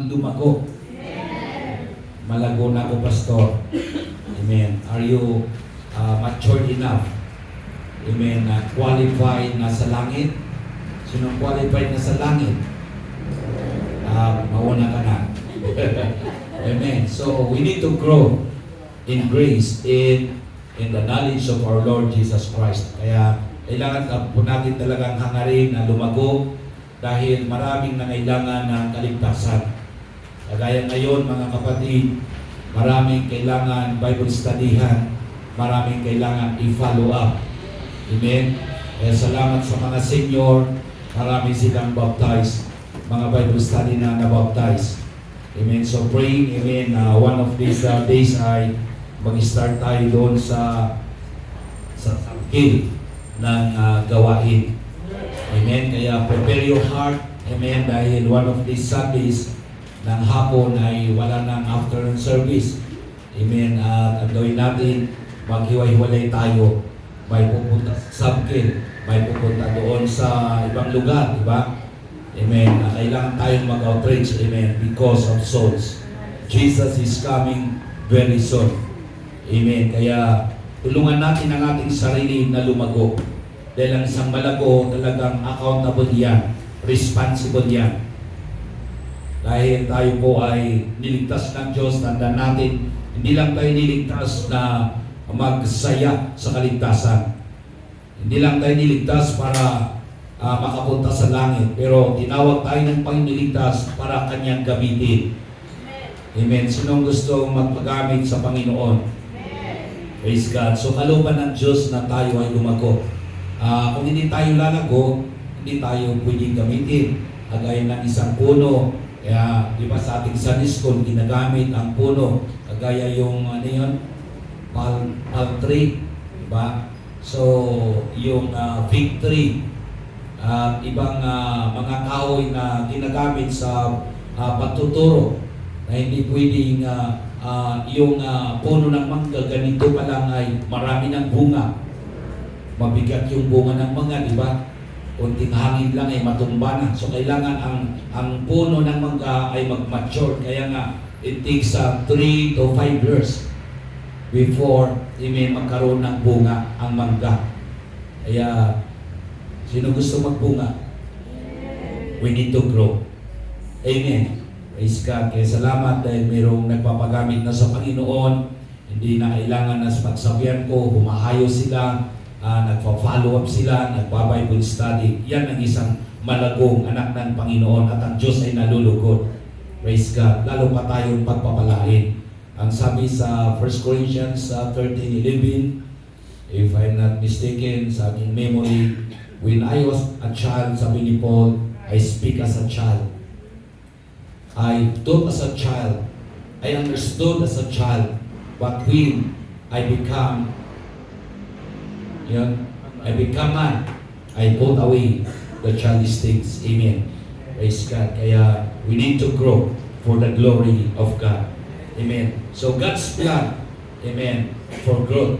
lumago. Malago na ako, Pastor. Amen. Are you matured enough? Amen. Qualified na sa langit? Sinong qualified na sa langit? Mauna ka na. Amen. So, we need to grow in grace, in the knowledge of our Lord Jesus Christ. Kaya, kailangan po natin talagang hangarin na lumago dahil maraming nangailangan ng kaligtasan. Kagaya ngayon, mga kapatid, maraming kailangan Bible studyhan, maraming kailangan i-follow up. Amen. Kaya salamat sa mga senior, marami silang baptized, mga Bible study na nabaptize. Amen. So praying, amen, one of these days ay mag-start tayo doon sa hill ng gawain. Amen. Kaya prepare your heart. Amen. Dahil one of these Sundays ng hapon ay wala ng afternoon service. Amen. At ang gawin natin, maghiwa-hiwalay tayo. May pupunta sa Sabkil, may pupunta doon sa ibang lugar, di ba? Amen. Kailangan tayong mag-outreach. Amen. Because of souls. Jesus is coming very soon. Amen. Kaya tulungan natin ang ating sarili na lumago. Dahil ang isang malago talagang accountable yan. Responsible yan. Dahil tayo po ay niligtas ng Diyos, tandaan natin, hindi lang tayo niligtas na magsaya sa kaligtasan. Hindi lang tayo niligtas para makapunta sa langit, pero tinawag tayo ng Panginoon para Kanyang gamitin. Amen. Sinong gusto magpagamit sa Panginoon? Praise God. So kalooban ng Diyos na tayo ay lumago. Kung hindi tayo lalago, hindi tayo pwedeng gamitin. Kagaya ng isang puno. Kaya, di ba sa ating Sunday school, ginagamit ang puno. Kagaya yung, ano yun? Palm tree. Di ba? So, yung fig tree. At ibang mga kahoy na ginagamit sa pagtuturo. Na hindi pwedeng yung puno ng mangga, ganito pa lang ay marami ng bunga. Mabigat yung bunga ng mangga, di ba? Kunting hangin lang ay matumba na. So kailangan ang puno ng mangga ay mag-mature. Kaya nga, it takes 3 to 5 years before magkaroon ng bunga ang mangga. Kaya, sino gusto magbunga? We need to grow. Amen. Praise God. Kaya salamat dahil mayroong nagpapagamit na sa Panginoon. Hindi na kailangan na sa pagsabihan ko, humahayos sila, nagpa-follow up sila, nagpa-Bible study. Yan ang isang malagong anak ng Panginoon at ang Diyos ay nalulugod. Praise God. Lalo pa tayong pagpapalain. Ang sabi sa 1 Corinthians 13:11, if I'm not mistaken, sa aking memory, when I was a child, sabi ni Paul, I speak as a child. I taught as a child. I understood as a child. But when I become man, I put away the childish things. Amen. Praise God. Kaya we need to grow for the glory of God. Amen. So God's plan, amen, for growth.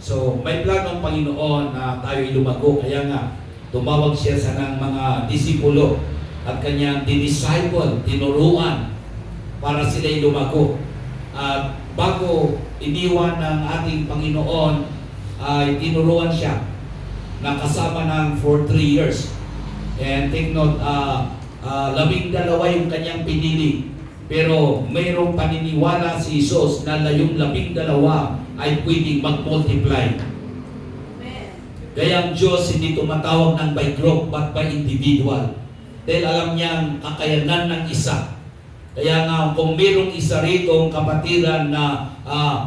So may plan ng Panginoon na tayo lumago. Kaya nga, tumawag siya sa ng mga disipulo at kanyang disciple, tinuruan para sila'y lumago. At bago iniwan ng ating Panginoon, ay tinuruan siya na kasama ng for 3 years. And take note, 12 yung kanyang pinili. Pero mayroong paniniwala si Jesus na yung 12 ay pwedeng mag-multiply. Kaya ang Diyos hindi tumatawag ng by group but by individual. Dahil alam niyang kakayanan ng isa. Kaya nga kung mayroong isa rito kapatiran na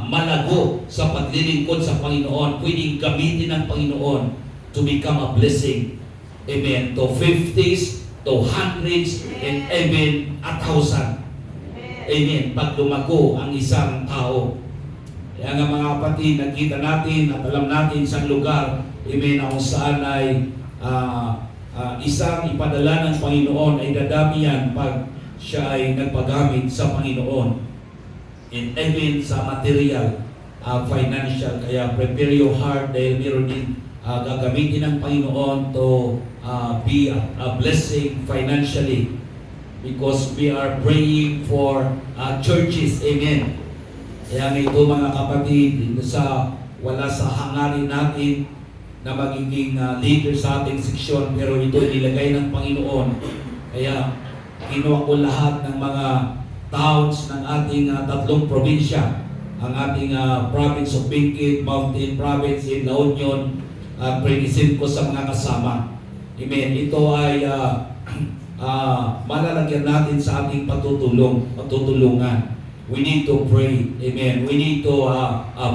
malago sa paglilingkod sa Panginoon, pwedeng gamitin ng Panginoon to become a blessing. Amen. To 50s, to 100s, and even 1,000. Amen. Pag lumago ang isang tao. Kaya nga mga kapatid, nakita natin at alam natin sa lugar, amen, kung saan ay isang ipadala ng Panginoon ay dadami yan pag siya ay nagpagamit sa Panginoon. And even sa material, financial. Kaya prepare your heart dahil meron din gagamitin ng Panginoon to be a blessing financially. because we are praying for churches. Amen. Kaya ito mga kapatid, wala sa hangarin natin na magiging leader sa ating seksyon, pero ito nilagay ng Panginoon. Kaya kinuha ko lahat ng mga towns ng ating tatlong probinsya, ang ating province of Benguet, Mountain Province in La Union, at present ko sa mga kasama. Amen. Ito ay malalagyan natin sa ating patutulungan. We need to pray. Amen. We need to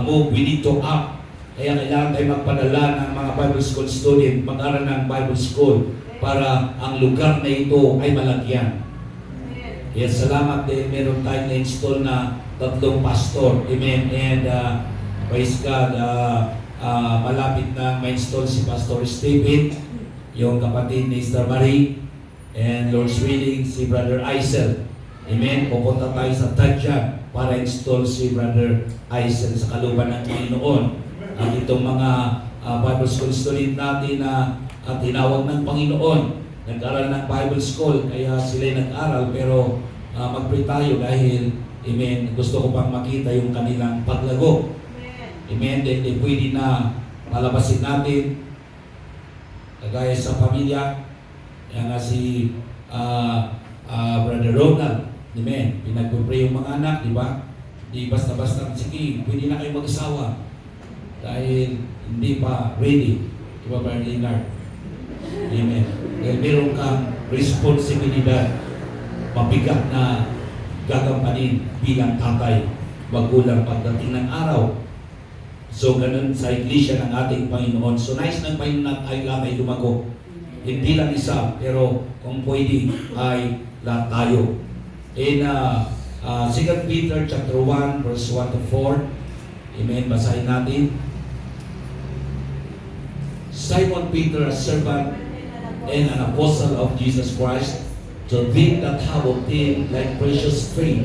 move. We need to act. Kaya kailangan tayo magpadala ng mga Bible School student, mag-aral ng Bible School para ang lugar na ito ay malagyan. Kaya salamat din, meron tayong na-install na 3 pastor. Amen. And praise God, malapit na ma-install si Pastor Stephen, yung kapatid ni Sister Marie, and Lord's willing, si Brother Aisel. Amen. Pupunta tayo sa Tadjag para install si Brother Aisel sa kaluban ng Panginoon. At itong mga Bible School student natin na tinawag ng Panginoon, nag-aral ng Bible School, kaya sila'y nag-aral, pero mag-pray tayo dahil, amen, gusto ko pang makita yung kanilang paglago. Amen. Then pwede na palabasin natin, kagaya sa pamilya, kaya nga si Brother Ronald. Amen. Pinag-pray yung mga anak, di ba? Di basta-basta, sige, pwede na kayo mag-asawa. Dahil hindi pa ready. Di ba, Brother Leonard? Amen. Dahil meron kang responsibilidad, mabigat na gagampanin bilang tatay, magulang pagdating ng araw. So, ganun sa iglesia ng ating Panginoon. So, nais ng Panginoon na tayo lahat ay lumago. Hindi lang isa, pero kung pwede ay lahat tayo. In 2 Peter chapter 1 verse 1 to 4, amen, basahin natin. Simon Peter, a servant and an apostle of Jesus Christ, to them that have obtained like precious faith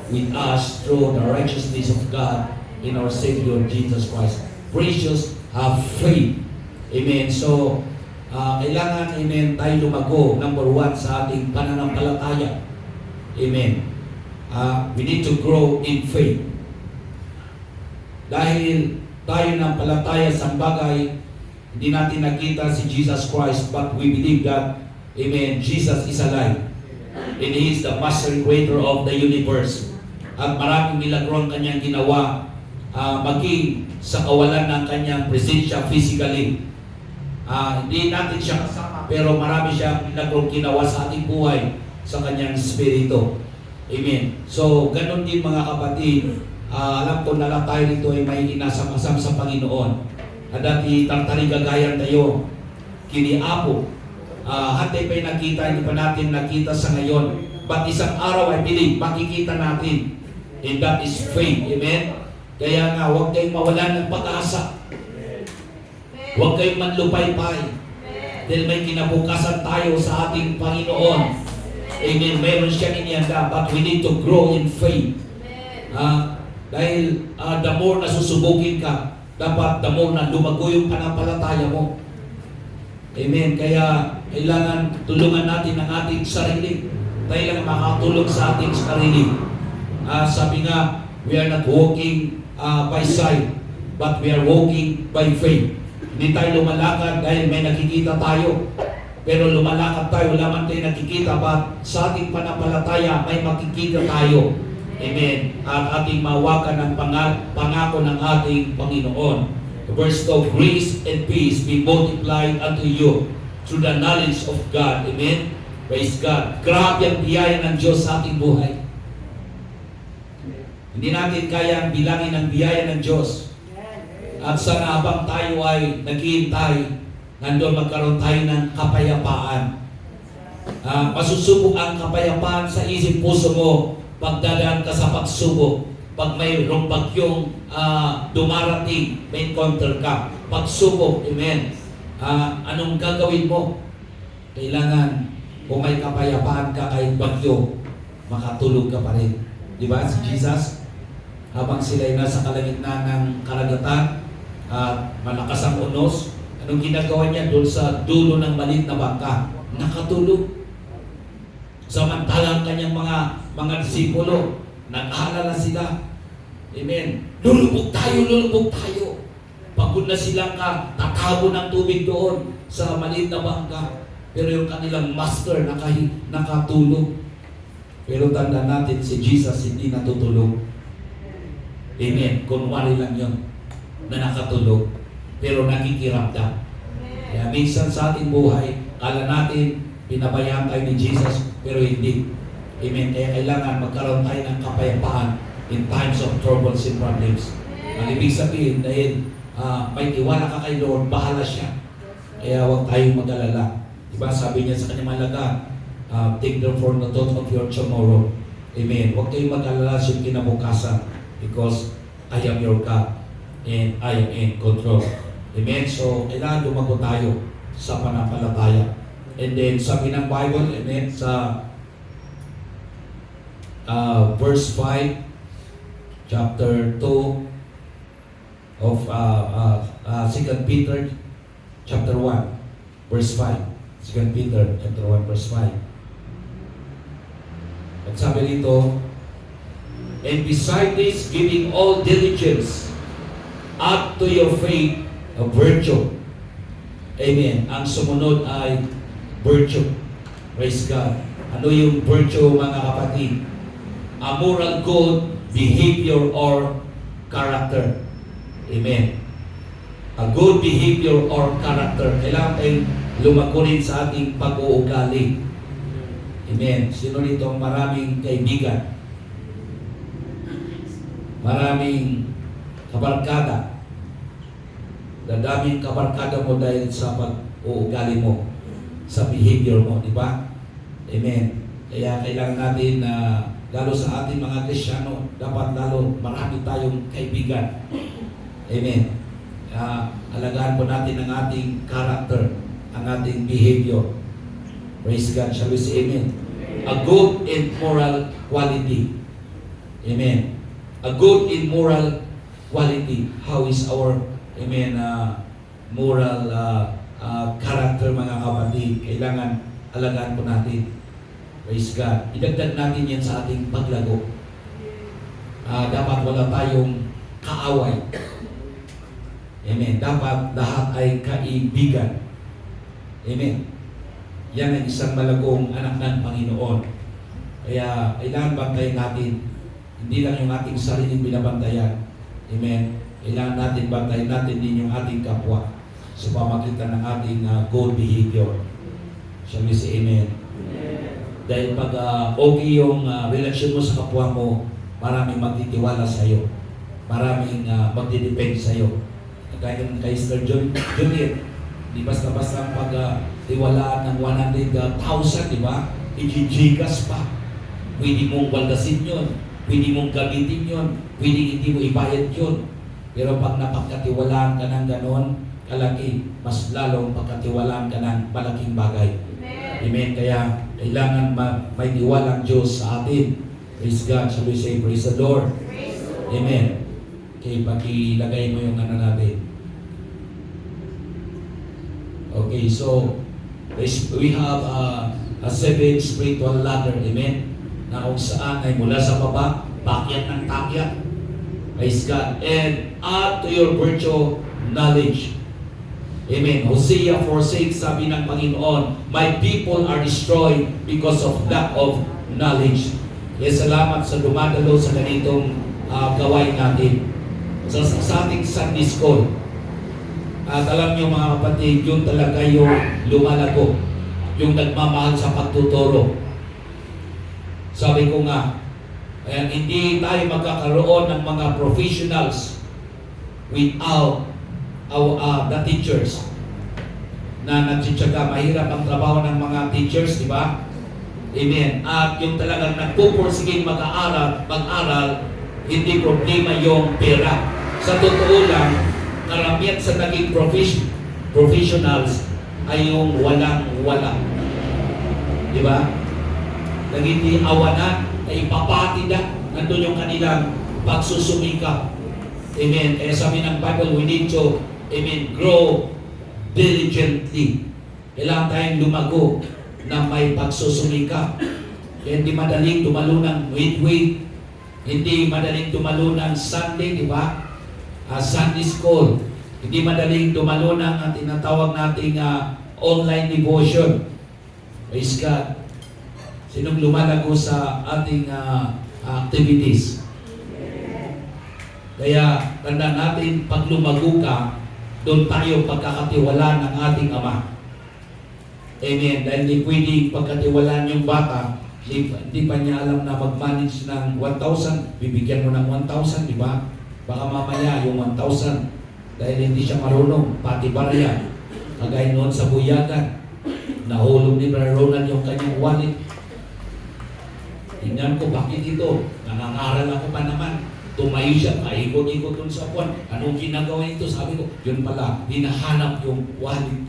with us through the righteousness of God in our Savior Jesus Christ. Precious have faith. Amen. So, kailangan, amen, tayo lumago, number 1, sa ating pananampalataya. Amen. We need to grow in faith. Dahil tayo ng palataya sa bagay, hindi natin nakita si Jesus Christ, but we believe that, amen, Jesus is alive. And He is the master creator of the universe. At maraming milagro ang kanyang ginawa, maging sa kawalan ng kanyang presensya physically. Hindi natin siya kasama, pero marami siyang milagro ginawa sa ating buhay sa kanyang spirito. Amen. So, ganun din mga kapatid, alam ko na lang tayo nito ay may inasam-asam sa Panginoon. Dati tartarigagayan tayo, kiniapo. Hantay pa'y nakita, hindi pa natin nakita sa ngayon. But isang araw ay believe, makikita natin. And that is faith. Amen? Kaya nga, huwag kayong mawalan ng pag-asa. Huwag kayong manlupay-pay. Dahil may kinabukasan tayo sa ating Panginoon. Amen. Mayroon siyang inihanda, but we need to grow in faith. Dahil the more na susubukin ka, dapat the more na lumago yung panampalataya mo. Amen. Kaya kailangan tulungan natin ang ating sarili. Tayo lang makatulong sa ating sarili. Sabi nga, we are not walking by sight, but we are walking by faith. Hindi tayo lumalakad dahil may nakikita tayo. Pero lumalakad tayo, wala man tayo nakikita, but sa ating panampalataya, may makikita tayo. Amen. At ating mawakan ang pangako ng ating Panginoon. Verse 2, grace and peace be multiplied unto you through the knowledge of God. Amen. Praise God. Grabe ang biyaya ng Diyos sa ating buhay. Hindi natin kayang bilangin ang biyaya ng Diyos. At sana habang tayo ay naghihintay, nandun magkaroon tayo ng kapayapaan. Masusubok ang kapayapaan sa isip puso mo pagdadaan ka sa pagsubok. Pag mayroong bagyong dumarating, may encounter ka. Pagsubok, amen. Anong gagawin mo? Kailangan, kung may kapayapaan ka kahit bagyo, makatulog ka pa rin. Di ba? Si Jesus, habang sila'y nasa kalagitnaan ng karagatan at malakas ang unos, anong ginagawa niya doon sa dulo ng maliit na bangka? Nakatulog. Samantalang kanyang mga disipulo, nag-aalala sila. Amen. Lulubog tayo. Pagod na silang tatago ng tubig doon sa maliit na bangka. Pero yung kanilang master nakatulog. Pero tanda natin, si Jesus hindi natutulog. Amen. Kunwari lang yun na nakatulog. Pero nakikiramdam. Kaya minsan sa ating buhay, kala natin pinabayaan tayo ni Jesus, pero hindi. Amen. Kaya kailangan magkaroon tayo ng kapayapaan in times of troubles and problems. Ang ibig sabihin, dahil may tiwala ka kay Lord, bahala siya. Kaya huwag tayong mag-alala. Diba? Sabi niya sa kanyang malaga, take therefore the thought of your tomorrow. Amen. Huwag kayong mag-alala sa kinabukasan because I am your God and I am in control. Amen. So, kailangan lumago tayo sa panampalataya. And then, sabi ng Bible, amen, sa verse 5, chapter 2 of 2 Peter, chapter 1, verse 5. 2 Peter, chapter 1, verse 5. At sabi dito, and beside this, giving all diligence, add to your faith a virtue. Amen. Ang sumunod ay virtue. Praise God. Ano yung virtue, mga kapatid? A moral good behavior or character. Amen. A good behavior or character. Kailangan tayong lumago rin sa ating pag-uugali. Amen. Sino nito ang maraming kaibigan? Maraming kabarkada. Dadaming kabarkada mo dahil sa pag-uugali mo, sa behavior mo, di ba? Amen. Kaya kailangan natin na lalo sa ating mga Kristiyano, dapat lalo marami tayong kaibigan. Amen. Alagaan po natin ang ating character, ang ating behavior. Praise God. Shall we say amen? A good and moral quality. Amen. A good and moral quality. How is our, amen, moral character, mga kapatid? Kailangan alagaan po natin. Praise God. Idagdag natin yan sa ating paglago. Dapat wala tayong kaaway. Amen. Dapat lahat ay kaibigan. Amen. Yan ang isang malagong anak ng Panginoon. Kaya kailangan bantayan natin. Hindi lang yung ating sariling binabantayan. Amen. Kailangan natin bantayan natin din yung ating kapwa sa pamagitan ng ating good behavior. Shall we say amen? Dahil pag okay yung relasyon mo sa kapwa mo, maraming magtitiwala sa iyo. Maraming magdidepend sa iyo. Kaya kay Sister Juliet, di basta-basta ang pagtiwalaan ng 100,000, di ba? Ijijigas pa. Pwede mong waldasin yun. Pwede mong gamitin yun. Pwede hindi mo ibayad yun. Pero pag napagkatiwalaan ka ng ganon, kalaki, mas lalong pagkatiwalaan ka ng malaking bagay. Amen. Kaya kailangan may tiwalang Diyos sa atin. Praise God. Shall we say, praise the Lord? Amen. Okay, pakilagay mo yung ano natin. Okay, so we have a 7 spiritual ladder. Amen. Na kung saan ay mula sa baba, pakyat ng takyat. Praise God. And add to your virtue knowledge. Amen. Hosea 4:6, sabi ng Panginoon, my people are destroyed because of lack of knowledge. Kaya salamat sa dumadalo sa ganitong gawain natin. Sa ating Sunday School. At alam niyo mga kapatid, yun talaga yung lumalago. Yung nagmamahal sa pagtuturo. Sabi ko nga, ayan, hindi tayo magkakaroon ng mga professionals without the teachers na nagtsitsaga. Mahirap ang trabaho ng mga teachers, di ba? Amen. At yung talagang nagpupursiging mag-aral, hindi problema yung pera. Sa totoo lang, karamihan sa naging professionals ay yung walang-wala. Di ba? Naging awanan, ay ipapati na, nandun yung kanilang pagsusumikap. Amen. Kaya sabi ng Bible, we need to, amen, grow diligently. Kailangan tayong lumago na may pagsusumikap. Hindi madaling tumalo ng midweek. Hindi madaling tumalo ng Sunday, di ba? Sunday school. Hindi madaling tumalo ng tinatawag nating online devotion. Praise God. Sinong lumalago sa ating activities? Kaya tanda natin, pag lumago ka, doon tayo pagkakatiwala ng ating Ama. Amen. Dahil hindi pwedeng pagkatiwalaan yung bata, hindi pa niya alam na mag-manage ng 1,000, bibigyan mo ng 1,000, di ba? Baka mamaya yung 1,000, dahil hindi siya marunong, pati barya. Kagaya noon sa buyagan, nahulog ni Brother Ronald yung kanyang wallet. Tingnan ko, bakit ito? Nangangaral ako pa naman. Tumayo siya, paikot-ikot dun sa puwan. Anong ginagawa ito? Sabi ko, yun pala, hinahanap yung wallet.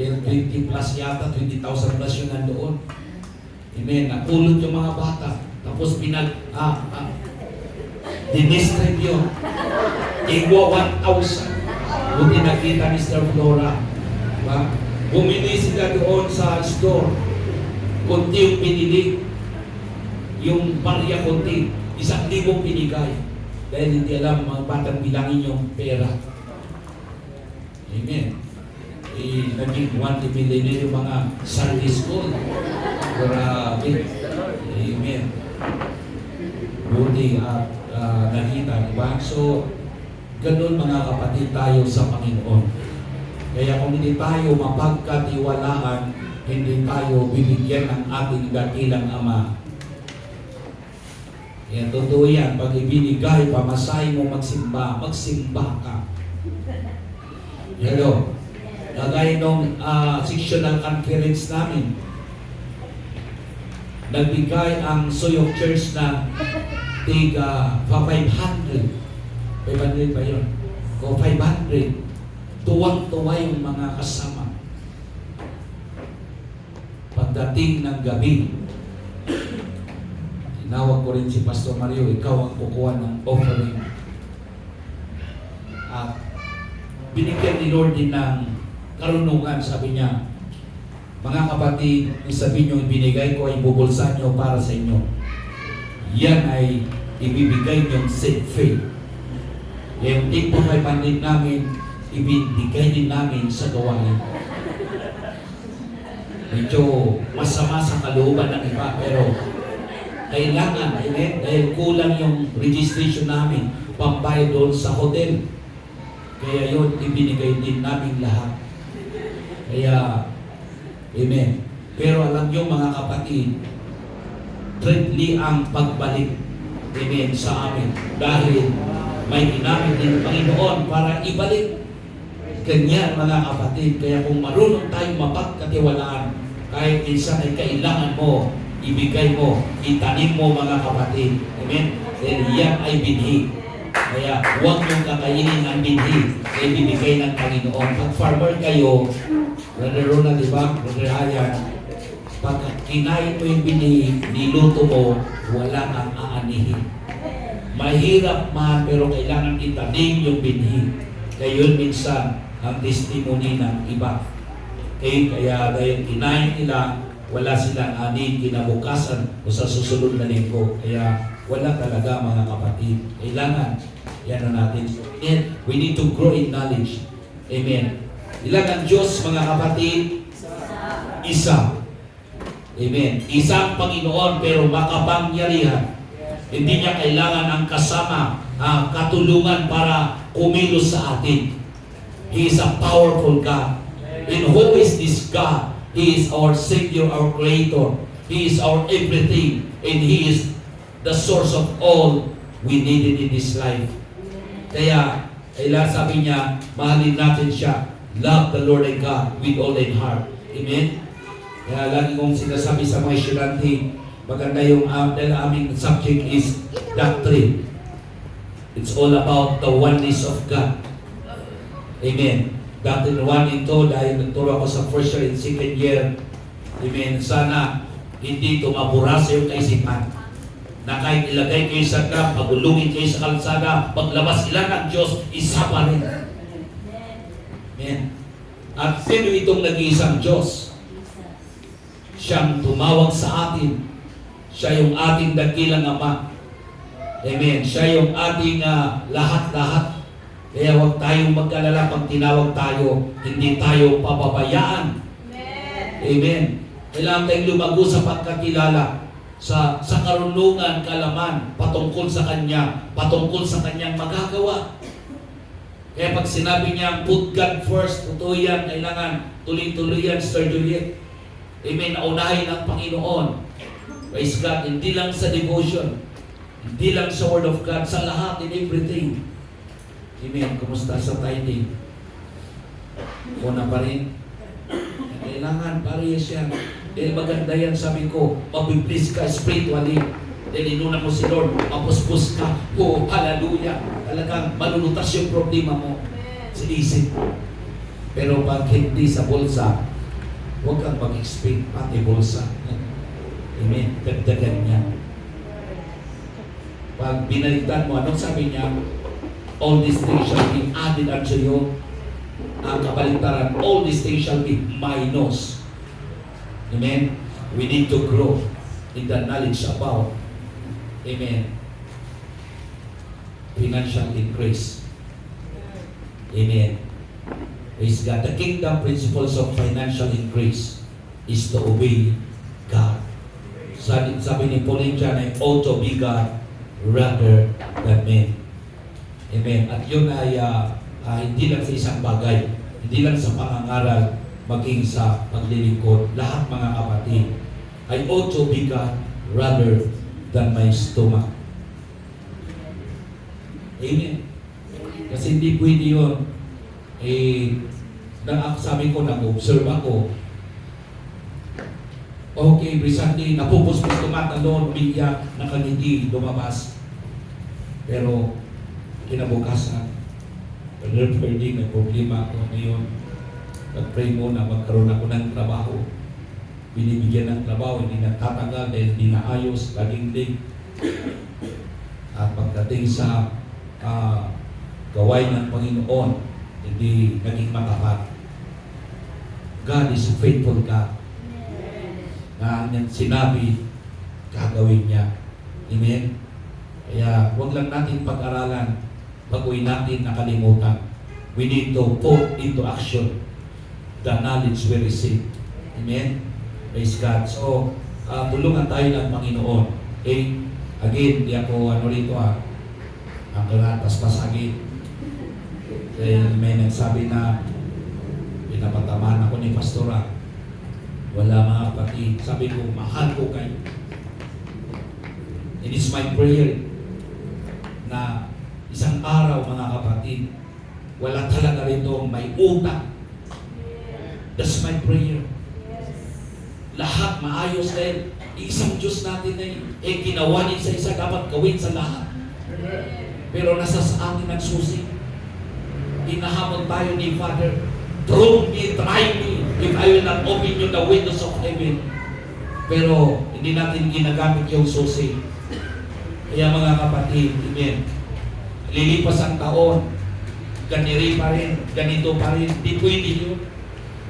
20 plus yata, 20,000 plus yun nandoon. Amen. Napulot yung mga bata. Tapos dinistrib yun. Igwa 1,000. Buti nakita Mr. Flora. Diba? Bumili sila doon sa store. Kunti yung pinili. Yung barya kunti. 1,000 pinigay. Dahil hindi alam mga batang bilangin yung pera. Amen. Naging 1 millionaire yung mga Sunday school. Grabe. Amen. Buti nakita, diba? So, ganun mga kapatid tayo sa Panginoon. Kaya kung hindi tayo mapagkatiwalaan, hindi tayo bibigyan ng ating dakilang Ama. Yan, totoo yan. Pag ibinigay, pamasahe mo magsimba ka. Hello. Kagaya nung sectional conference namin, nagbigay ang Soyok Church na tiga 500. 500 ba yun? O 500. Tuwang-tuwa yung mga kasama. Pagdating ng gabi, tinawag ko rin si Pastor Mario, ikaw ang kukuha ng offering. At binigyan ni Lord din ng karunungan, sabi niya, mga kapatid, sabihin nyo, ibinigay ko ay bubulsan nyo para sa inyo. Yan ay ibibigay nyo seed faith. Yung tipo 500 namin, ibibigay din namin sa gawain. Medyo masama sa kalooban ng iba, pero kailangan, dahil kulang yung registration namin, pambayad doon sa hotel. Kaya yun, ibinigay din namin lahat. Kaya, amen. Pero alam nyo mga kapatid, triply ang pagbalik, amen, sa amin. Dahil may ginamit din ng Panginoon para ibalik. Ganyan mga kapatid. Kaya kung marunong tayong mapagkatiwalaan, kahit minsan ay kailangan mo, ibigay mo, itanim mo mga kapatid. Amen? Dahil yan ay binhi. Kaya huwag niyong kakainin ang binhi na ibibigay ng Panginoon. Pag farmer kayo, Brother Ronald, di ba? Brother Ayan, pag kinain mo yung binhi, niluto mo, wala kang aanihin. Mahirap man, pero kailangan itanim yung binhi. Kaya yun minsan ang testimony ng iba. Kaya dahil kinain nila, wala silang anin kinabukasan o sa susunod na linggo. Kaya wala talaga mga kapatid. Kailangan, yan na natin. And we need to grow in knowledge. Amen. Ilan ang Diyos mga kapatid? Isa. Amen. Isang Panginoon pero makapangyarihan. Hindi niya kailangan ang kasama, katulungan para kumilos sa atin. He is a powerful God. And who is this God? He is our Savior, our Creator. He is our everything. And He is the source of all we needed in this life. Kaya, sabi niya, mahalin natin siya. Love the Lord and God with all thine heart. Amen? Kaya lagi kong sinasabi sa mga estudyante, maganda yung dahil aming subject is doctrine. It's all about the oneness of God. Amen. Doctrine 1 and 2, dahil nagturo ako sa first year and second year. Amen. Sana hindi ito mabura sa iyong kaisipan. Na kahit ilagay kayo sa trap, pagulungin kayo sa kalsada, paglabas ilan ng Diyos, isa pa rin. Amen. At sino itong nag-iisang Diyos? Siyang tumawag sa atin Siya yung ating dakilang Ama. Amen. Siya yung ating lahat-lahat. Kaya huwag tayong magkalala pag tinawag tayo, hindi tayo pababayaan. Amen. Kailangan tayong lumago sa pagkakilala, sa karunungan, kalaman, patungkol sa Kanya, patungkol sa Kanyang magagawa. Kaya pag sinabi niya, put God first, totoo yan, kailangan tuloy-tuloy yan, Sir Juliet. Amen. Naunahin ang Panginoon. Praise God. Hindi lang sa devotion, hindi lang sa Word of God, sa lahat, in everything. Amen. Kumusta sa tithing? Una pa rin. Kailangan parehas yan. Dahil maganda yan, sabi ko, mabiblis ka spiritually. Dahil inuna mo si Lord, mapuspos ka. Oh, hallelujah. Talagang malulutas yung problema mo sa isip. Pero pag hindi sa bulsa, huwag kang mag-expect pati bulsa. Amen. Dagdagan niya. Pag binaliktad mo, anong sabi niya? All these things shall be added unto you. Ang kabaligtaran, all these things shall be minus. Amen? We need to grow in the knowledge about, amen, financial increase. Amen. Praise God. The kingdom principles of financial increase is to obey God. Sabi ni Pauline dyan, I ought to be God rather than men. Amen. At yun ay hindi lang sa isang bagay, hindi lang sa pangangaral, maging sa paglilingkod, lahat mga kapatid. I ought to be God rather than my stomach. Amen. Kasi hindi pwede yun. Sabi ko, nag-observe ako. Okay, recently, napupuspos tumatalon, umiiyak, nakangiti, lumabas. Pero, kinabukasan, pwede may problema ako ngayon. Nag-pray muna, magkaroon ako ng trabaho. Binibigyan ng trabaho, hindi nagtatagal dahil hindi naayos, laging late. At pagdating sa gawain ng Panginoon, hindi naging matapat. God is faithful God. Na ang sinabi, gagawin niya. Amen? Kaya huwag lang natin pag-aralan, pag-uwi natin nakalimutan. We need to put into action the knowledge we receive. Amen? Praise God. So, tulungan tayo ng Panginoon. Okay? Again, di ako rito ang kalatas pasagin. Dahil may nagsabi na pinapatamaan ako ni Pastora. Wala mga kapatid. Sabi ko, mahal ko kayo. It is my prayer na isang araw mga kapatid, wala talaga rito may utang. That's my prayer. Lahat maayos dahil isang Diyos natin ay ginawa din sa isa, dapat gawin sa lahat. Pero nasa sa atin ang susi. Hinahamon tayo ni Father, prove me, try me, if I will not open you the windows of heaven. Pero hindi natin ginagamit yung susi. Kaya mga kapatid, amen, lilipas ang taon, ganiri pa rin, ganito pa rin, di pwede yun.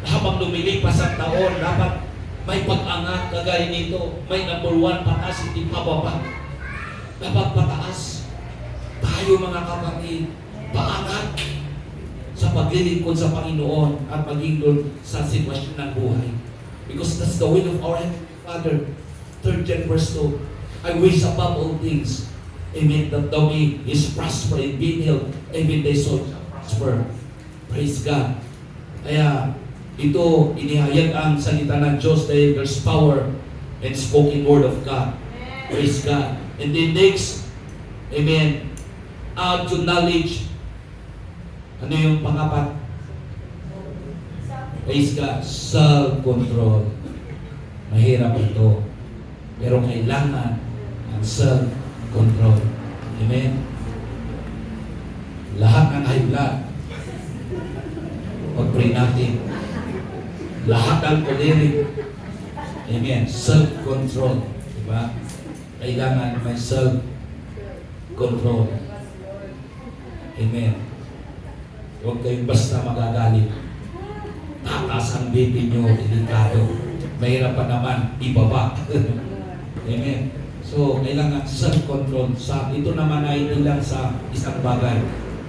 Habang lumilipas ang taon, dapat may pag-angat kagaya nito. May number 1, pataas, hindi pababa. Dapat pataas. Tayo mga kapatid, paangat sa paglilingkod sa Panginoon at maging doon sa sitwasyon ng buhay. Because that's the will of our Father. 3 John verse 2. I wish above all things, amen, that thou may is prosper and be healed, even thy soul prosper. Praise God. Kaya ito, inihayag ang salita ng Diyos dahil there's power and spoken word of God. Praise God. And then next, amen, add to knowledge. Ano yung pangapat? Praise God. Self-control. Mahirap ito. Pero kailangan ang self-control. Amen? Lahat ng high blood, pag-pray natin. Lahat ng choleric. Amen? Self-control. Diba? Kailangan may self-control. Amen? Huwag kayong basta magagalit. Tatas ang BP nyo, delikado. Mahirap pa naman, ibaba. Amen. So, kailangan self-control. Ito naman ay ilang sa isang bagay.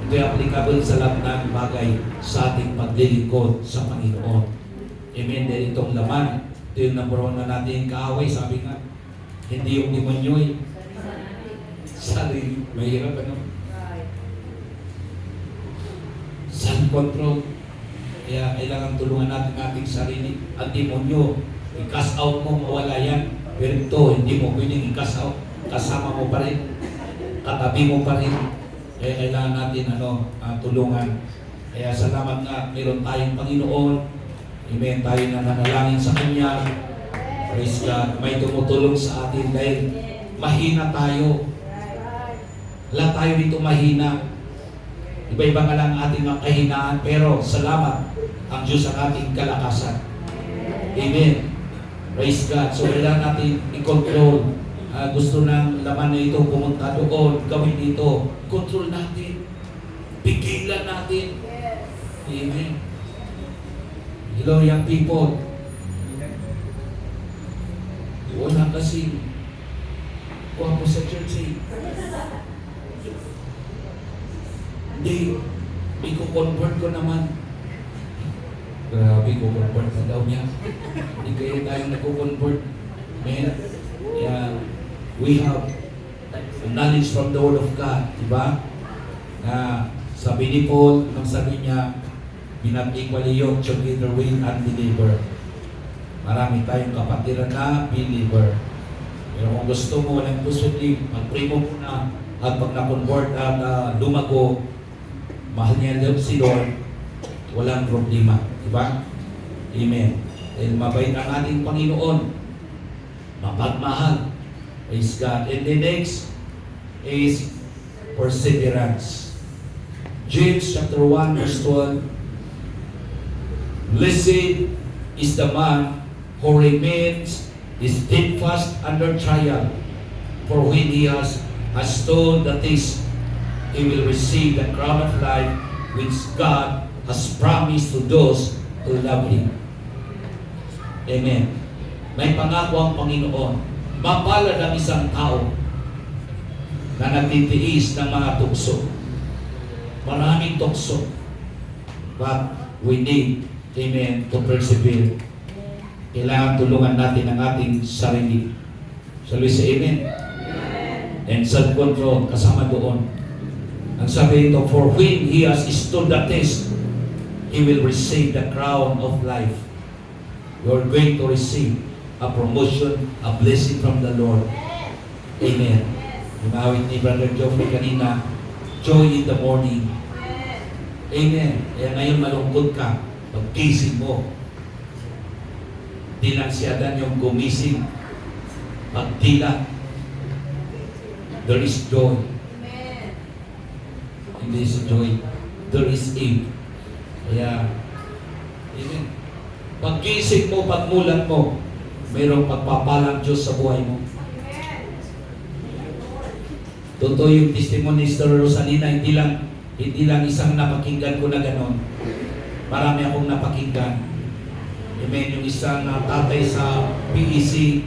Ito ay applicable sa lahat ng bagay sa ating paglilingkod sa Panginoon. Amen. Dahil itong laman, ito yung number one na natin kaaway. Sabi nga, hindi yung demonyo eh. Sarili. Mahirap ano? Self-control. Kaya kailangan tulungan natin ating sarili. Ang demonyo, i-cast out mo, mawala yan. Pero ito, hindi mo pwedeng i-cast out. Kasama mo pa rin. Katabi mo pa rin. Kaya kailangan natin tulungan. Kaya salamat nga, meron tayong Panginoon. Amen, tayo na nanalangin sa Kanya. Praise God. May tumutulong sa atin dahil mahina tayo. Lahat tayo dito mahina. Iba-iba nga lang ating mga kahinaan. Pero salamat ang Diyos ang ating kalakasan. Amen. Praise God. So, kailangan natin i-control. Gusto ng laman na ito, pumunta doon, gawin dito. Control natin. Pigilan natin. Amen. Hello, young people. Wala kasi. Kuha mo sa church eh. Hindi. I-convert ko naman. Grabe, convert na daw niya. Hindi kayo tayong nag-convert. Man, yeah, we have knowledge from the Word of God. Diba? Na sabi ni Paul, nung sabi niya, be not equally yoked together with unbeliever. Marami tayong kapatiran na believer. Pero kung gusto mo, walang positive, mag-pray mo muna. At pag na-convert at lumago, mahal niya si Lord, walang problema. Diba? Amen. Dahil mabait ang ating Panginoon. Mapagmahal. Praise God. And the next is perseverance. James chapter 1 verse 12. Blessed is the man who remains steadfast under trial. For when he has stood the test, he will receive the crown of life which God has promised to those who love Him. Amen. May pangako ang Panginoon. Mapalad ang isang tao na nagtitiis ng mga tukso. Maraming tukso. But we need, amen, to persevere. Kailangan tulungan natin ang ating sarili. Shall we say amen? And self-control, kasama doon. Ang sabi ito, for when he has stood the test, he will receive the crown of life. You're going to receive a promotion, a blessing from the Lord. Amen. Yung awit ni Brother Geoffrey kanina, joy in the morning. Amen. Kaya ngayon malungkot ka, pagkising mo. Di lang si Adan yung gumising. Pagtila, there is joy. Hindi is joy, there is aim. Kaya, amen. Pagkising mo, pagmulat mo, mayroong pagpapalang Diyos sa buhay mo. Totoo yung testimony ni Sister Rosalina, hindi lang isang napakinggan ko na ganon. Marami akong napakinggan. Amen. Yung isang tatay sa PEC,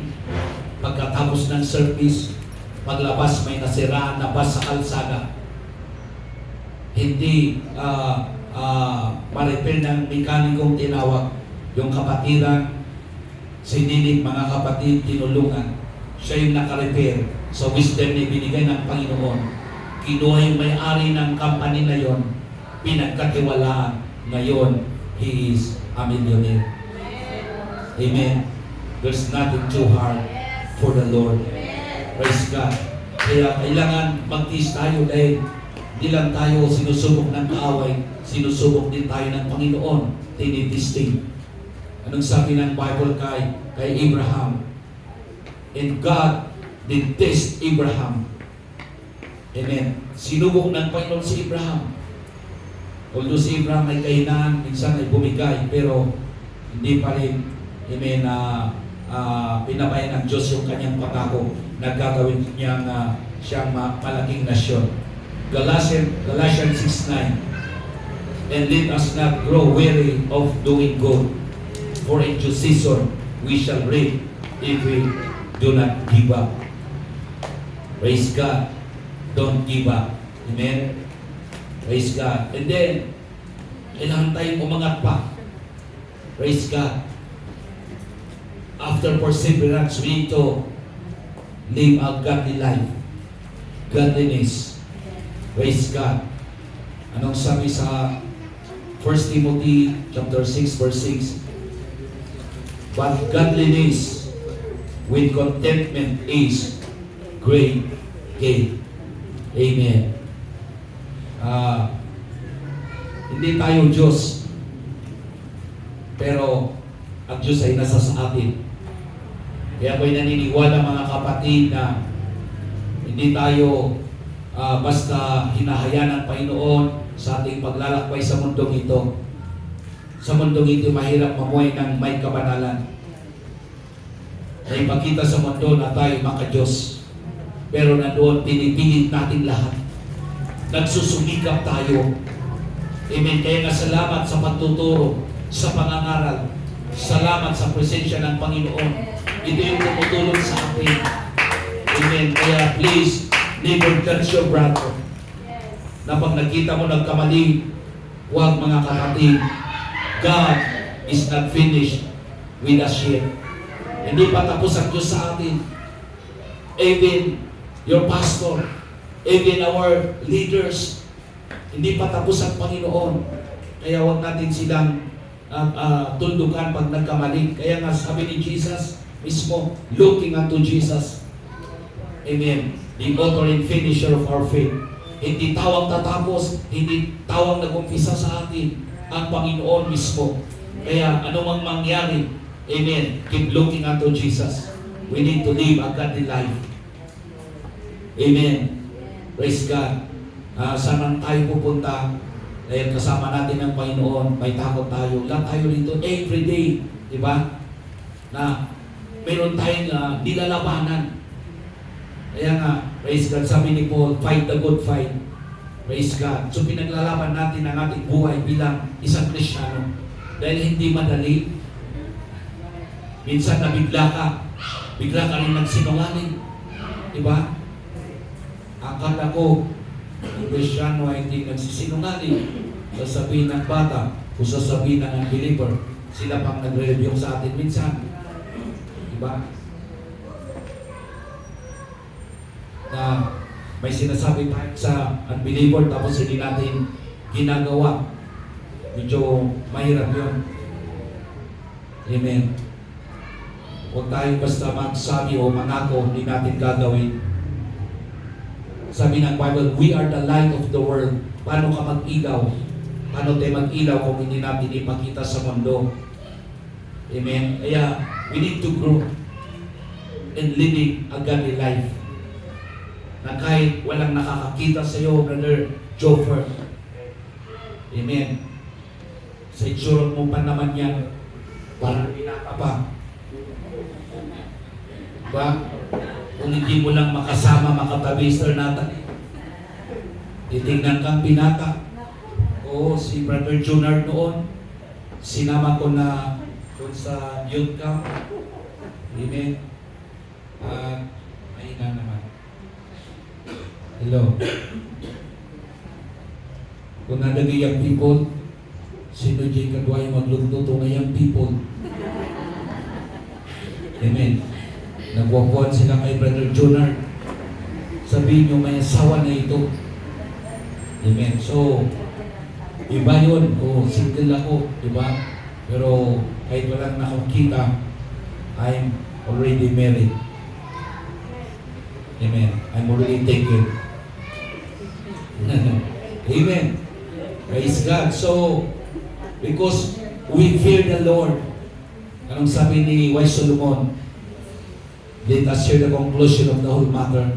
pagkatapos ng service, paglabas may nasiraan na bus sa kalsada. Hindi ma-repair ng mekanikong tinawag. Yung kapatiran, sinilig mga kapatid, tinulungan. Siya yung naka-repair sa wisdom na binigay ng Panginoon. Kinuha yung may-ari ng company na yon, pinagkatiwalaan. Ngayon, he is a millionaire. Amen. There's nothing too hard for the Lord. Praise God. Kaya kailangan magtiis tayo dahil hindi lang tayo sinusubok ng kaaway, sinusubok din tayo ng Panginoon. Tinitesting. Anong sabi ng Bible kay Abraham? And God did test Abraham. Amen. Sinubok ng Panginoon si Abraham. Although si Abraham ay kahinaan, minsan ay bumigay, pero hindi pa rin, amen, pinabayan ng Diyos yung kanyang pangako na gagawin niyang siyang malaking nasyon. Galatians 6:9. And let us not grow weary of doing good, for in due season we shall reap if we do not give up. Praise God. Don't give up. Amen? Praise God. And then, kailangan tayong umangat pa. Praise God. After perseverance, we need to live a godly life. Godliness. Praise God. Anong sabi sa 1 Timothy chapter 6 verse 6? But godliness with contentment is great gain. Amen. Hindi tayo Diyos, pero ang Diyos ay nasa sa atin. Kaya ako'y naniniwala mga kapatid na hindi tayo basta hinahayaan ng Panginoon sa ating paglalakbay sa mundong ito. Sa mundong ito mahirap mamuhay ng may kabanalan. Naipakita sa mundo na tayo maka-Diyos. Pero nandoon, pinipilit natin lahat. Nagsusumikap tayo. Amen. Kaya nga salamat sa pagtuturo, sa pangangaral. Salamat sa presensya ng Panginoon. Ito yung tumutulong sa atin. Amen. Kaya please, never judge your brother. Na pag nakita mo nagkamali, huwag mga kapatid. God is not finished with us yet. Hindi pa tapos ang Diyos sa atin. Even your pastor, even our leaders, hindi pa tapos ang Panginoon. Kaya huwag natin silang tuldukan pag nagkamali. Kaya nga sabi ni Jesus mismo, looking unto Jesus. Amen. The author and finisher of our faith. Hindi tawang tatapos, hindi tawang nag-umpisa sa atin ang Panginoon mismo. Kaya anumang mangyari, amen, keep looking unto Jesus. We need to live a godly life. Amen. Praise God. Saan man tayo pupunta, dahil kasama natin ang Panginoon, may takot tayo. Lahat tayo rito everyday, di ba? Na meron tayong nilalabanan. Kaya nga, praise God, sabi ni Paul, fight the good fight. Praise God. So pinaglalaban natin ang ating buhay bilang isang Kristiyano. Dahil hindi madali. Minsan nabigla ka rin nagsinungaling. Diba? Akala ko, ang Kristiyano ay hindi nagsisinungaling. Sasabihin ng bata, kung sasabihin ng unbeliever, sila pang nagre-review sa atin minsan. Diba? Na may sinasabi tayo sa unbeliever tapos hindi natin ginagawa. Medyo mahirap yun. Amen. Huwag tayo basta magsabi o mangako, hindi natin gagawin. Sabi ng Bible, we are the light of the world. Paano ka mag-ilaw? Paano tayo mag-ilaw kung hindi natin ipakita sa mundo? Amen. Kaya, we need to grow in living a godly life. Na kahit walang nakakakita sa iyo, Brother Joffer. Amen. Sa itsura mo pa naman yan, parang binata pa. Diba? Kung hindi mo lang makasama, makatabi, Sir Nathan, titignan kang binata. Oo, si Brother Junard noon, sinama ko na doon sa youth camp. Amen. Mahina naman. Hello. Kung nalagay yung people, sino Jay Kadway maglugto na yung people? Amen. Nagwapuan sila kay Brother Junard. Sabihin nyo, may asawa na ito. Amen. So, iba yun. O, single ako. Diba? Pero, kahit walang nakakita, I'm already married. Amen. I'm already taken. Amen. Praise God. So, because we fear the Lord. Anong sabi ni Wise Solomon? Let us hear the conclusion of the whole matter.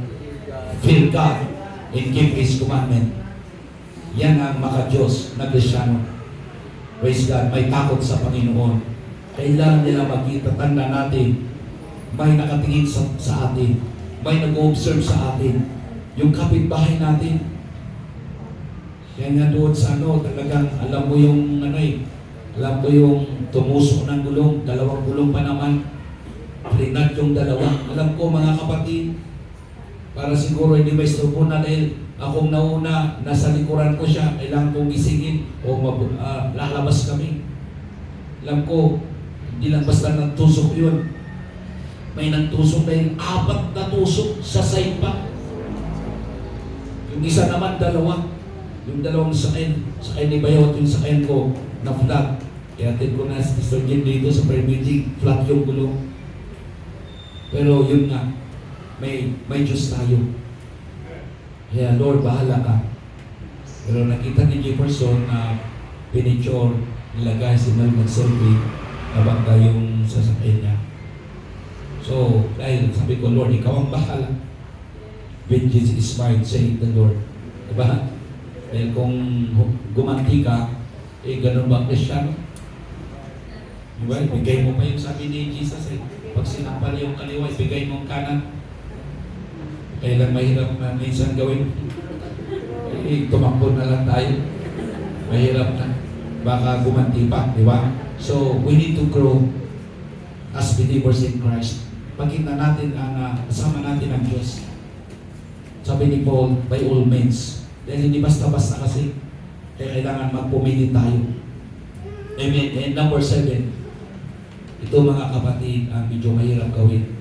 Fear God and keep His commandment. Yan ang maka-Diyos na Kristiyano. Praise God. May takot sa Panginoon. Kailangan nila makita, tanda natin, may nakatingin sa atin. May nag-observe sa atin. Yung kapitbahay natin. Kaya nga doon sa talagang alam mo yung alam mo yung tumusok ng gulong, dalawang gulong pa naman. Plinat yung dalawa. Alam ko mga kapatid, Para siguro hindi may istorbo na dahil akong nauna, nasa likuran ko siya, kailangan kong gisingin o lalabas kami. Alam ko, hindi lang basta nagtusok yun. May nagtusok dahil 4 na tusok sa side pa. Yung isa naman, 2. Yung 2 sakay ni Bayot, yung sakay ko na flat. Kaya atin ko na si Sister Jim dito sa prayer meeting, flat yung gulong. Pero yun nga, may Diyos tayo. Kaya Lord, bahala ka. Pero nakita ni Jefferson na pinicture, nilagay si Mel mag-selfie, nabangga yung sasakyan niya. So, dahil sabi ko, Lord, ikaw ang bahala. Vengeance is mine, saying the Lord. Diba? Dahil kung gumanti ka, ganun ba Kristyano? Diba? Ibigay mo pa yung sabi ni Jesus, pag sinampal yung kaliwa, ibigay mo ang kanan. Kailan mahirap na minsan gawin? Tumakbo na lang tayo. Mahirap na. Baka gumanti pa, di ba? So, we need to grow as believers in Christ. Pakita natin ang kasama natin ang Diyos. Sabi ni Paul, by all means. Dahil hindi basta-basta kasi. Kaya kailangan magpumili tayo. Amen. And number 7, ito mga kapatid, medyo mahirap gawin.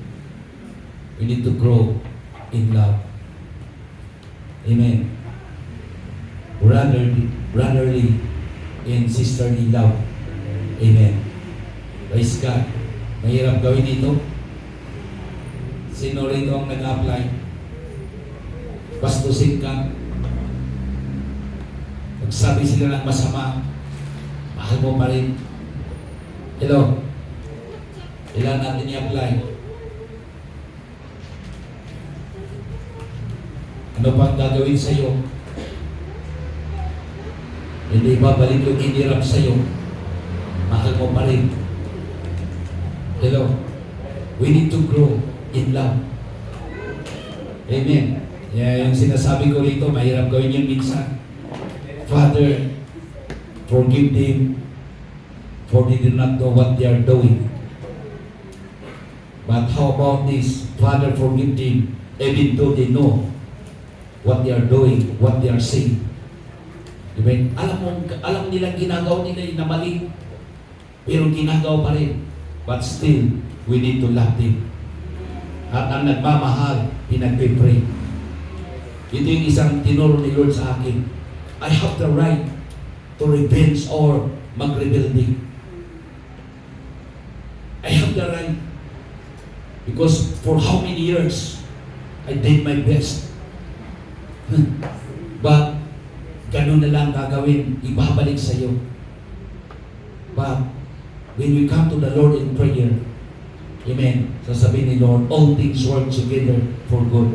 We need to grow in love. Amen. Brotherly and sisterly love. Amen. Praise God. Mahirap gawin ito. Sino rito ang nag-apply? Bastusin ka. Pagsabi sila ng masama, mahal mo pa rin. Hello? Ilan natin i-apply? Ano pang gagawin sa'yo? Hindi babalik yung inirap sa'yo. Mahal mo pa rin. Hello? We need to grow in love. Amen. Yung sinasabi ko rito, mahirap gawin yun minsan. Father, forgive them, for they do not know what they are doing. But how about this? Father, forgive them, even though they know what they are doing, what they are saying. Diba? Alam nilang ginagawa nila na mali, pero ginagawa pa rin. But still, we need to love them. At ang nagmamahal, pinagpipray. Ito yung isang tinuro ni Lord sa akin. I have the right to revenge or mag-rebelde. I have the right. Because for how many years, I did my best. But, ganun na lang gagawin, ibabalik sa iyo. But, when we come to the Lord in prayer, amen, sasabihin ni Lord, all things work together for good.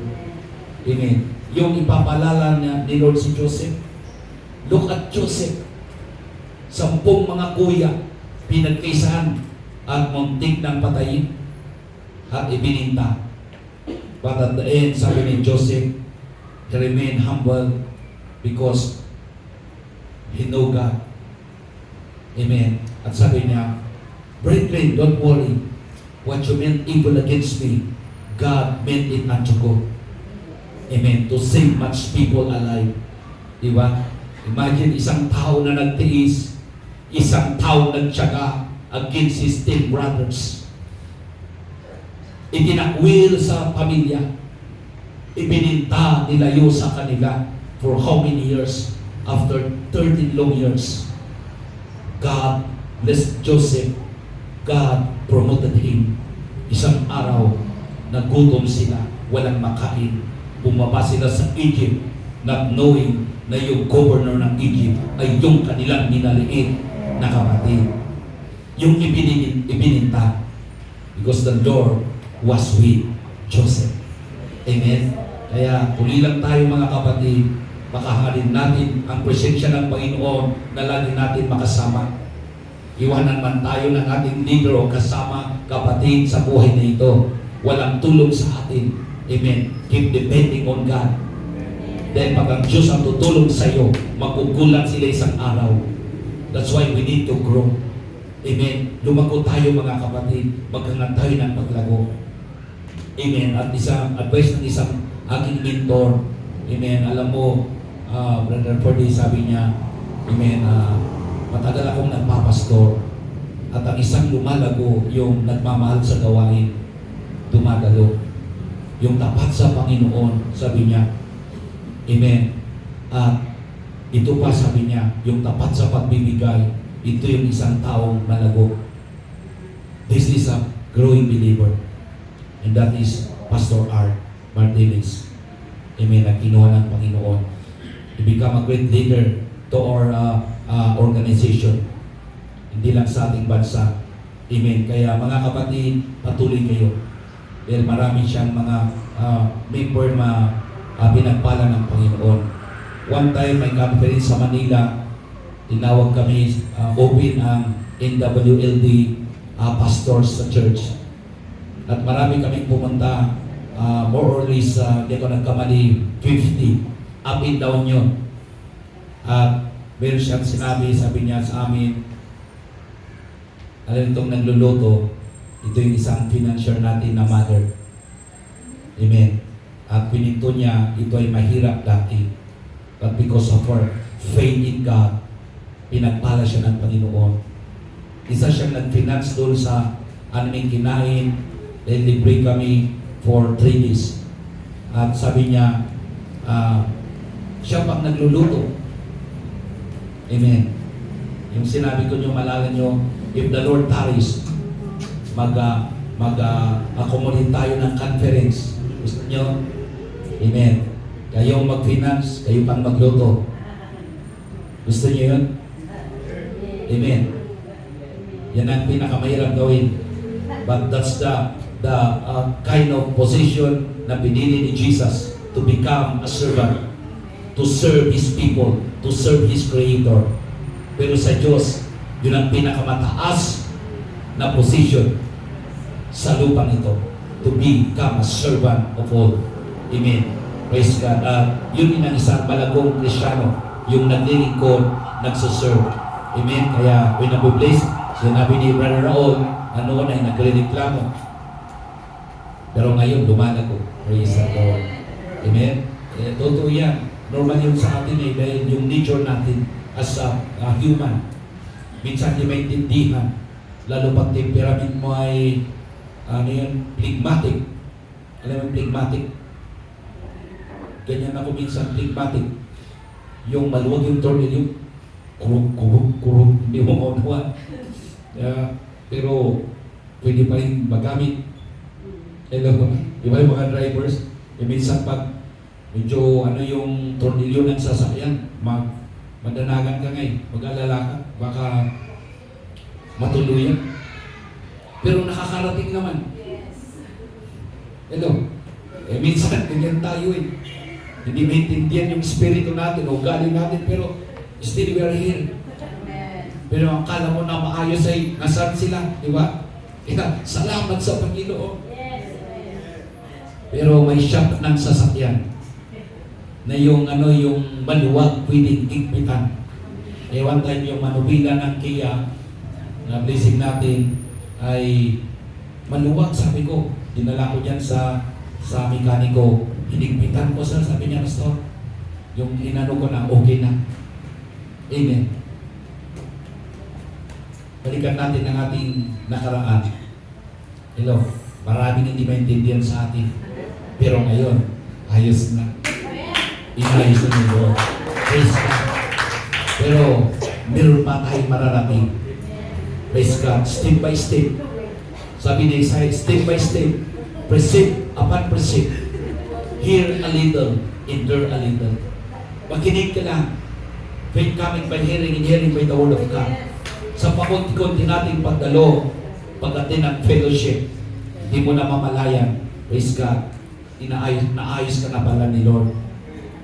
Amen. Yung ipapalala ni Lord si Joseph, look at Joseph. 10 mga kuya, pinagkaisahan at muntik ng patayin at ibininta. But at the end, sabi ni Joseph, he remained humble because he know God. Amen. At sabi niya, brethren, don't worry. What you meant evil against me, God meant it unto good. Amen. To save much people alive. Diba? Imagine isang tao na nagtiis, isang tao nagtiyaga against his 10 brothers. Itinakwil sa pamilya. Ibininta, nilayo sa kanila for how many years? After 13 long years. God blessed Joseph. God promoted him. Isang araw, nagutom sila, walang makain. Bumaba sila sa Egypt, not knowing na yung governor ng Egypt ay yung kanilang minaliit na kapatid. Yung ibininta. Because the Lord was with Joseph. Amen? Kaya, huli lang tayo mga kapatid, makahalin natin ang presensya ng Panginoon na lagi natin makasama. Iwanan man tayo ng ating leader o kasama kapatid sa buhay na ito. Walang tulong sa atin. Amen. Keep depending on God. Then pag ang Diyos ang tutulong sa iyo, magugulat sila isang araw. That's why we need to grow. Amen. Lumago tayo mga kapatid. Maghangat tayo ng paglago. Amen. At isang advice ng isang aking mentor. Amen. Alam mo, Brother Ferdy, sabi niya, amen, matagal akong nagpapastor at ang isang lumalago yung nagmamahal sa gawain, dumagalo. Yung tapat sa Panginoon, sabi niya, amen. At ito pa sabi niya, yung tapat sa pagbibigay, ito yung isang taong malago. This is a growing believer. And that is Pastor Art Martinez. Amen. Ang kinuha ng Panginoon to become a great leader to our organization. Hindi lang sa ating bansa. Amen. Kaya mga kapatid, patuloy kayo. Dahil marami siyang mga member na pinagpala ng Panginoon. One time, may conference sa Manila. Tinawag kami, open ang NWLD pastors sa church. At marami kaming pumunta, more or less, hindi ako nagkamali, 50, up and down yun. At meron siyang sinabi, sabi niya sa amin, alam itong nagluluto, ito yung isang financier natin na mother. Amen. At pinito niya, ito ay mahirap dati. But because of her faith in God, pinagpala siya ng Panginoon. Isa siyang nag-finance doon sa aming kinain, dahil libre kami for 3 days. At sabi niya, siya pang nagluluto. Amen. Yung sinabi ko nyo, malala nyo, if the Lord tarries, mag-accommodate tayo ng conference. Gusto nyo? Amen. Kayo mag-finance, kayo pang magluto. Gusto nyo yun? Amen. Yan ang pinakamahirap gawin. But that's the kind of position na pinili ni Jesus to become a servant, to serve His people, to serve His Creator. Pero sa Diyos, yun ang pinakamataas na position sa lupang ito, to become a servant of all. Amen. Praise God. Yun ang isang malagong Kristiyano, yung naglilingkod, nagsuserve. Amen. Kaya, when nabibless, sinabi ni Brother Raul, noon ay nagre-reklamo. Pero ngayon, lumalago. Praise the Lord. Amen. Totoo yan. Normal yun sa atin dahil yung nature natin as a human. Minsan di maintindihan. Lalo pag temperament mo ay phlegmatic. Alam mo yung phlegmatic? Ganyan ako minsan, phlegmatic. Yung maluwag yung tornilyo, kurug, hindi mo maunawa. Pero pwede pa rin magamit. Hello, di ba yung mga drivers? Minsan pag medyo yung tornilyo ng sasakyan, madanagan ka ngayon, mag-alala ka, baka matuluyan. Pero nakakarating naman. Hello, minsan ganyan tayo Hindi maintindihan yung spirito natin o galing natin, pero still we are here. Pero ang akala mo na maayos ay nasaan sila, di ba? Kaya salamat sa Panginoon. Pero may shop ng sasakyan na yung maluwag pwedeng igpitan. One time yung manubila ng Kia na blessing natin ay maluwag, sabi ko. Dinala ko dyan sa mekaniko. Hinigpitan ko sabi niya, Pastor, yung inano ko na okay na. Amen. Balikan natin ang ating nakaraan. Hello, maraming hindi maintindihan sa atin. Pero ngayon, ayos na. Inayos na ni Lord. Praise God. Pero meron pa tayong mararating. Praise God. Step by step. Sabi ni Isaiah, step by step. Precept upon precept. Hear a little, endure a little. Makinig ka lang. Faith coming by hearing and hearing by the word of God. Sa pakunti-kunti nating pagdalo, pagdating ng fellowship, hindi mo na mamalayan. Praise God. Naayos ka na pala ni Lord.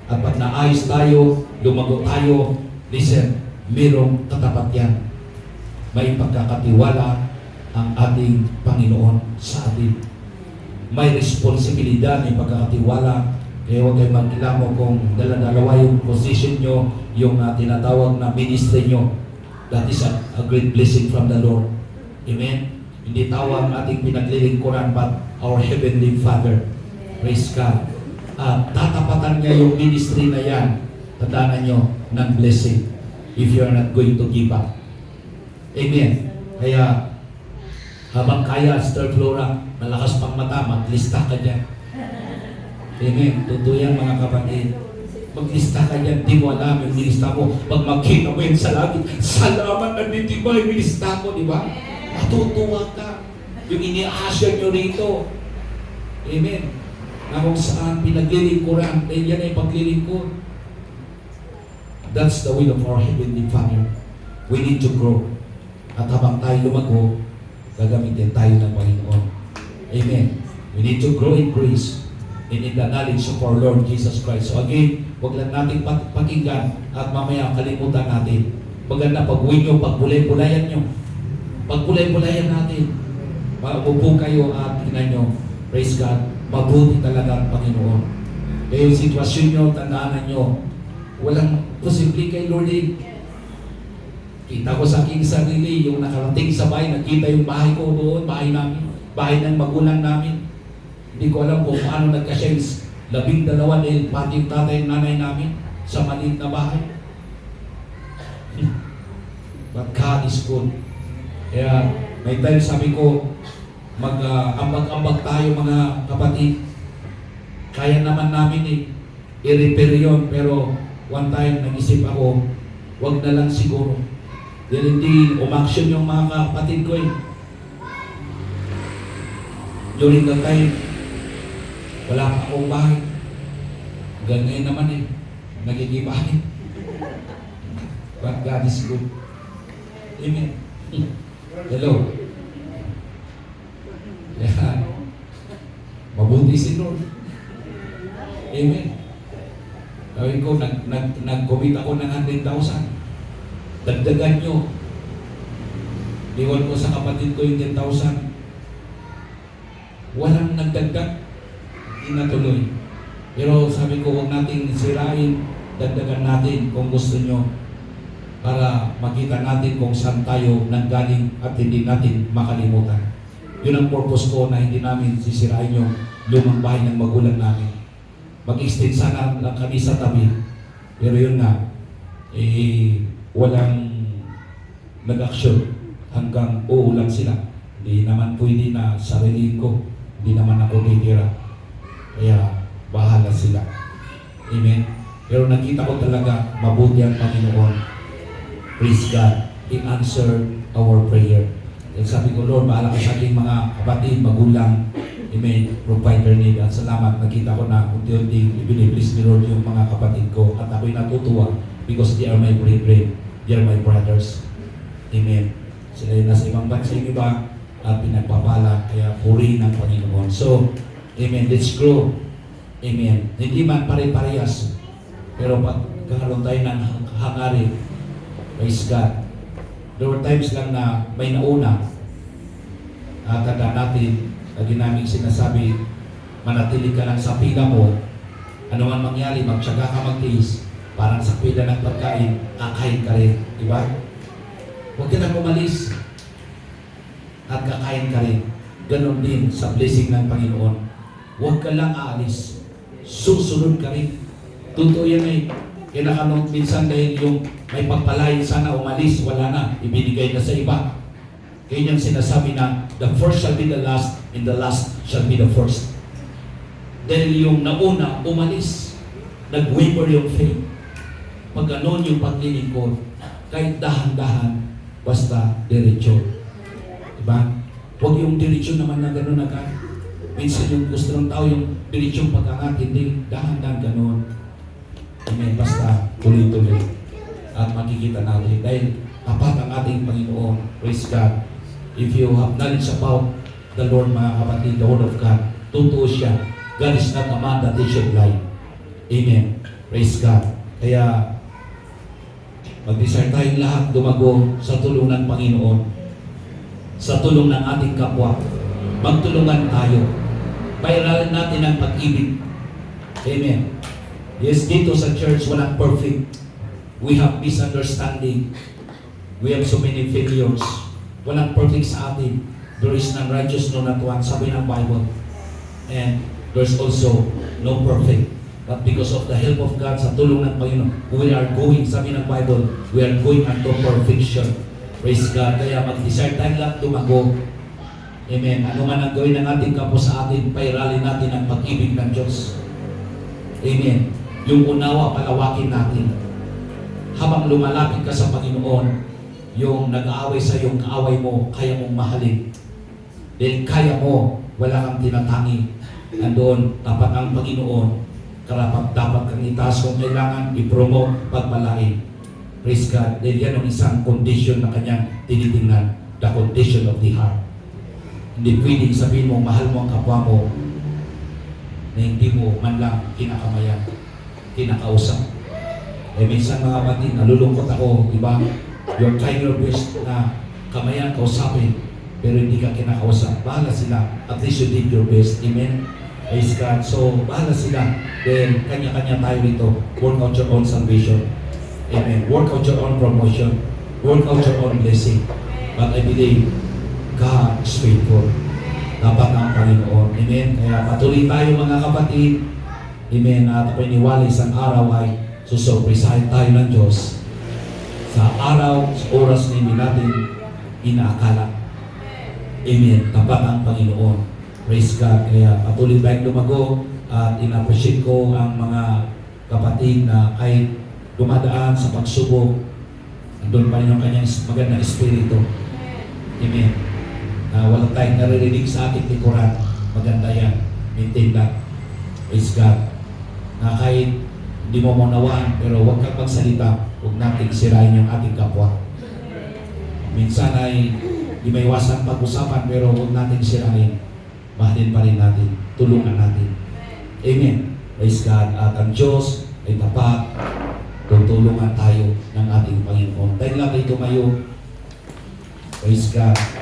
At pag naayos tayo, lumago tayo, listen, mayroong katapat yan. May pagkakatiwala ang ating Panginoon sa atin. May responsibilidad, may pagkakatiwala. Kaya huwag kayo magkilamo kung dala-dalawa yung position nyo, yung tinatawag na ministry nyo. That is a great blessing from the Lord. Amen? Hindi tawag ating pinaglilingkuran, but our Heavenly Father. Praise God. tatapatan niya yung ministry na yan, tandaan nyo, ng blessing if you are not going to give up. Amen. Kaya, habang kaya, Sister Flora, malakas pang mata, maglista ka dyan. Amen. Totoo yan, mga kapatid. Maglista ka dyan, di mo alam yung nilista mo. Pag makita mo yun sa langit, salamat na dito ba yung nilista mo, di ba? Matutuwa ka. Yung iniasya nyo rito. Amen. Na kung saan pinaglilingkuran, dahil yan ay paglilingkod. That's the will of our Heavenly Father. We need to grow. At habang tayo lumago, gagamitin tayo ng Panginoon. Amen. We need to grow in grace and in the knowledge of our Lord Jesus Christ. So again, huwag lang natin pakinggan at mamaya kalimutan natin. Maganda pag-uwi nyo, pagbulay-bulayan nyo. Pagbulay-bulayan natin. Maupo kayo at tingnan nyo. Praise God. Mabuti talaga ang Panginoon. Kaya yung sitwasyon nyo, tandaan nyo, walang posible kay Lord eh. Kita ko sa aking sarili, yung nakarating sa bahay, nakita yung bahay ko doon, bahay namin, bahay ng magulang namin. Hindi ko alam kung paano nagkasya yung 12 dahil pati yung tatay nanay namin sa maliit na bahay. But God is good. Kaya may time sabi ko, mag-ambag-ambag tayo mga kapatid. Kaya naman namin i-repair yun, pero one time nag-isip ako, wag na lang siguro. Dahil hindi umaksyon yung mga kapatid ko eh. During the time, wala pa akong bahay. Ganyan naman eh. Nagigibahin. But God is good. Amen. Hello. Yan. Mabuti si Lord. Amen. Gawin ko, nag-commit ako ng 100,000. Dagdagan nyo. Iwan ko sa kapatid ko yung 10,000. Walang nagdagdag. Hindi natuloy. Pero sabi ko, huwag natin sirain. Dagdagan natin kung gusto nyo. Para makita natin kung saan tayo nanggaling at hindi natin makalimutan. Yun ang purpose ko na hindi namin sisirain yung lumang bahay ng magulang namin. Mag-extend sana lang kami sa tabi. Pero yun nga, walang nag-action hanggang uulan sila. Hindi naman pwede na sarili ko. Hindi naman ako titira. Kaya bahala sila. Amen. Pero nakita ko talaga mabuti ang Panginoon. Praise God. He answered our prayer. At sabi ko, Lord, bahala ka sa aking mga kapatid, magulang. Amen. Provider need. At salamat, nakita ko na unti-unti ibinibless ni Lord yung mga kapatid ko. At ako'y natutuwa because they are my brethren. They are my brothers. Amen. Sila yung nasa ibang bansa yung iba at pinagpapala. Kaya puri ng Panginoon. So, amen. Let's grow. Amen. Hindi man pare-parehas. Pero pagkakaroon tayo ng hangarin, praise God. There were times lang na may nauna. Tanda natin, lagi namin sinasabi, manatili ka lang sa pila mo. Ano man mangyari, magtsaga ka magtiis. Parang sa pila ng pagkain, kakain ka rin. Diba? Huwag ka na pumalis. At kakain ka rin. Ganon din sa blessing ng Panginoon. Huwag ka lang aalis. Susunod ka rin. Totoo yan eh. Kinakanong minsan dahil yung may pagpalain sana umalis, wala na. Ibinigay na sa iba. Kaya niyang sinasabi na the first shall be the last and the last shall be the first. Dahil yung nauna, umalis. Nag-waver yung faith. Pag ganon yung paglilingkod, kahit dahan-dahan, basta diretso. Diba? Huwag yung diretso naman na ganon agad. Minsan yung gusto ng tao, yung diretsong pag-angat, hindi dahan-dahan ganon. Amen. Basta tuloy-tuloy. At makikita natin. Dahil tapat ang ating Panginoon. Praise God. If you have knowledge about the Lord, mga kapatid, the Word of God, totoo siya. God is not a man that he should lie. Amen. Praise God. Kaya, mag-desire tayong lahat dumago sa tulong ng Panginoon. Sa tulong ng ating kapwa. Magtulungan tayo. Pairalin natin ang pag-ibig. Amen. Yes, dito sa church, walang perfect. We have misunderstanding. We have so many failures. Walang perfect sa atin. There is none righteous, no not one. Sabi ng Bible. And there's also No perfect. But because of the help of God, sa tulong ng Panginoon, we are going, sabi ng Bible, we are going unto perfection. Praise God. Kaya mag-decide tayo lang tumago. Amen. Ano man ang gawin ng ating kapo sa atin, pairalin natin ang pag-ibig ng Diyos. Amen. Yung unawa, palawakin natin. Habang lumalapit ka sa Panginoon, yung nag-aaway sa iyong kaaway mo, kaya mong mahalin. Dahil kaya mo, wala kang tinatangi. Andoon, tapat ang Panginoon. Karapat dapat kang itaas kung kailangan i-promote, pagpalain. Praise God. Dahil yan ang isang condition na kanyang tinitingnan. The condition of the heart. Hindi pwedeng sabihin mo, mahal mo ang kapwa mo na hindi mo man lang kinakamayan, kinakausap. Eh minsan mga kapatid, nalulungkot ako, diba? You're trying your best na kamayan, kausapin, pero hindi ka kinakausap. Bahala sila. At least you did your best. Amen? Praise God. So, bahala sila. Then, kanya-kanya tayo dito. Work out your own salvation. Amen. Work out your own promotion. Work out your own blessing. But I believe, God is faithful. Dapat ang Panginoon. Amen. Kaya patuloy tayo mga kapatid. Amen. At ako'y niwala isang araw ay susurprisahin tayo ng Diyos sa araw, sa oras na hindi natin inaakala. Amen. Dapat ang Panginoon. Praise God. Kaya patuloy tayong lumago at in-appreciate ko ang mga kapatid na kahit dumadaan sa pagsubok, andun pa rin yung kanyang magandang espiritu. Amen. Walang tayong naririnig sa ating likuran. Maganda yan. Maintain that. Praise God. Na kahit hindi mo maunawaan, pero huwag kang magsalita. Huwag nating sirain yung ating kapwa. Minsan ay di may iwasang pag-usapan, pero huwag nating sirain. Mahalin pa rin natin. Tulungan natin. Amen. Praise God. At ang Diyos ay tapat. Tutulungan tayo ng ating Panginoon. Tayo lang tayo tumayo. Praise God.